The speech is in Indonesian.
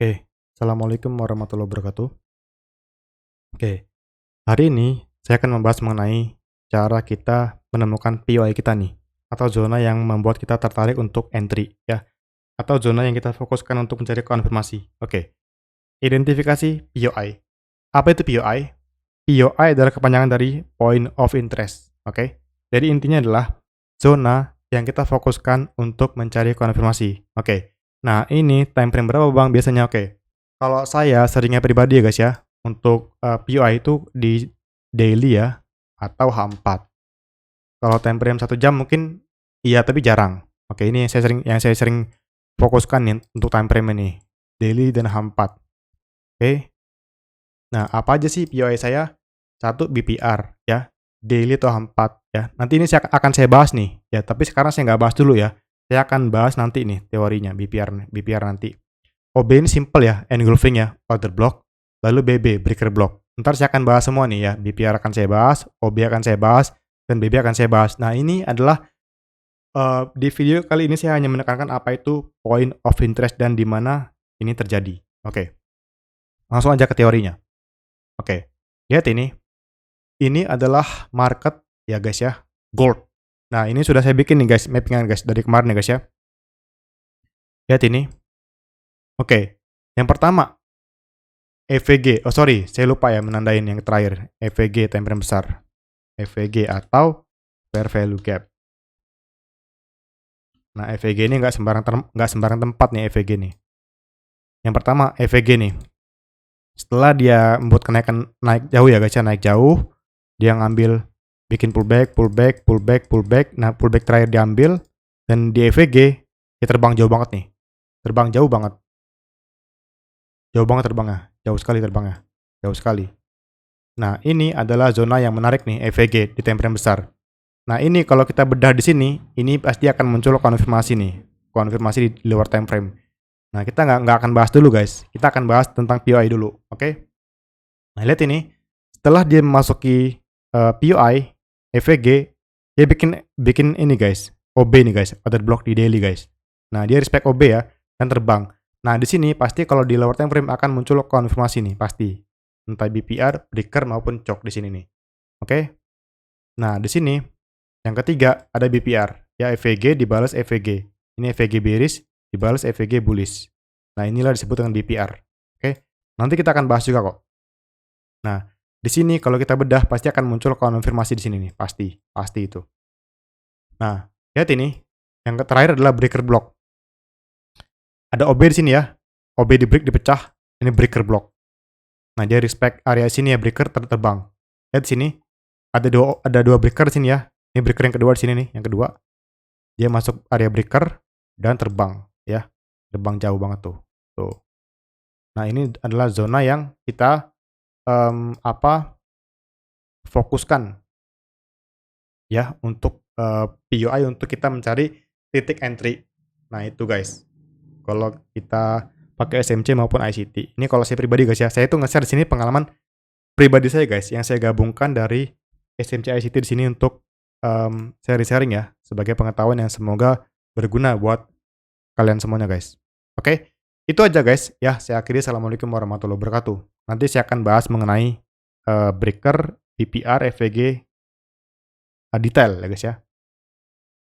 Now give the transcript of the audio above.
Oke, Assalamualaikum warahmatullahi wabarakatuh. Oke, hari ini saya akan membahas mengenai cara kita menemukan POI kita nih, atau zona yang membuat kita tertarik untuk entry ya, atau zona yang kita fokuskan untuk mencari konfirmasi. Oke, identifikasi POI. Apa itu POI? POI adalah kepanjangan dari Point of Interest. Oke, jadi intinya adalah zona yang kita fokuskan untuk mencari konfirmasi. Oke, nah ini time frame berapa bang biasanya? Oke, kalau saya seringnya pribadi ya guys ya, untuk POI itu di daily ya, atau H4. Kalau time frame 1 jam mungkin iya, tapi jarang. Oke, ini yang saya sering fokuskan nih untuk time frame ini, daily dan H4. Oke, nah apa aja sih POI saya? Satu BPR ya, daily atau H4 ya. Nanti ini akan saya bahas nih ya, tapi sekarang saya nggak bahas dulu ya. Saya akan bahas nanti nih teorinya BPR nanti. OB ini simple ya, engulfing ya, order block, lalu BB, breaker block. Ntar saya akan bahas semua nih ya, BPR akan saya bahas, OB akan saya bahas, dan BB akan saya bahas. Nah ini adalah, di video kali ini saya hanya menekankan apa itu point of interest dan di mana ini terjadi. Oke, langsung aja ke teorinya. Oke, lihat ini adalah market ya guys ya, gold. Nah ini sudah saya bikin nih guys, mappingan guys, dari kemarin ya guys ya. Lihat ini. Oke, yang pertama EVG, oh sorry, saya lupa ya menandain yang terakhir. EVG time frame besar. EVG atau fair value gap. Nah, EVG ini nggak sembarang tempat nih EVG nih. Yang pertama EVG nih. Setelah dia membuat kenaikan naik jauh ya guys ya, naik jauh, dia ngambil bikin pullback. Nah, pullback terakhir diambil dan di EVG dia terbang jauh banget nih. Terbang jauh banget. Jauh banget terbangnya. Jauh sekali terbangnya. Jauh sekali. Nah, ini adalah zona yang menarik nih, EVG di time frame besar. Nah, ini kalau kita bedah di sini, ini pasti akan muncul konfirmasi nih. Konfirmasi di luar time frame. Nah, kita nggak akan bahas dulu guys. Kita akan bahas tentang POI dulu, oke? Nah, lihat ini. Setelah dia memasuki POI, EVG, dia bikin ini guys, OB nih guys, order block di daily guys. Nah, dia respect OB ya, dan terbang. Nah, di sini pasti kalau di lower time frame akan muncul konfirmasi nih, pasti. Entah BPR, breaker maupun choke di sini nih. Oke? Nah, di sini yang ketiga ada BPR. Ya, EVG dibalas EVG. Ini EVG bearish dibalas EVG bullish. Nah, inilah disebut dengan BPR. Oke? Nanti kita akan bahas juga kok. Nah, di sini kalau kita bedah pasti akan muncul konfirmasi di sini nih, pasti itu. Nah, lihat ini. Yang terakhir adalah breaker block. Ada OB di sini ya. OB di break dipecah, ini breaker block. Nah, dia respect area sini ya, breaker terbang. Lihat sini. Ada dua breaker di sini ya. Ini breaker yang kedua di sini nih, yang kedua. Dia masuk area breaker dan terbang ya. Terbang jauh banget tuh. Tuh. Nah, ini adalah zona yang kita fokuskan ya untuk POI untuk kita mencari titik entry. Nah, itu guys. Kalau kita pakai SMC maupun ICT. Ini kalau saya pribadi guys ya. Saya tuh nge-share di sini pengalaman pribadi saya guys yang saya gabungkan dari SMC ICT di sini untuk sharing-sharing ya sebagai pengetahuan yang semoga berguna buat kalian semuanya guys. Oke, itu aja guys ya. Saya akhiri. Assalamualaikum warahmatullahi wabarakatuh. Nanti saya akan bahas mengenai breaker, BPR, EVG detail ya guys ya.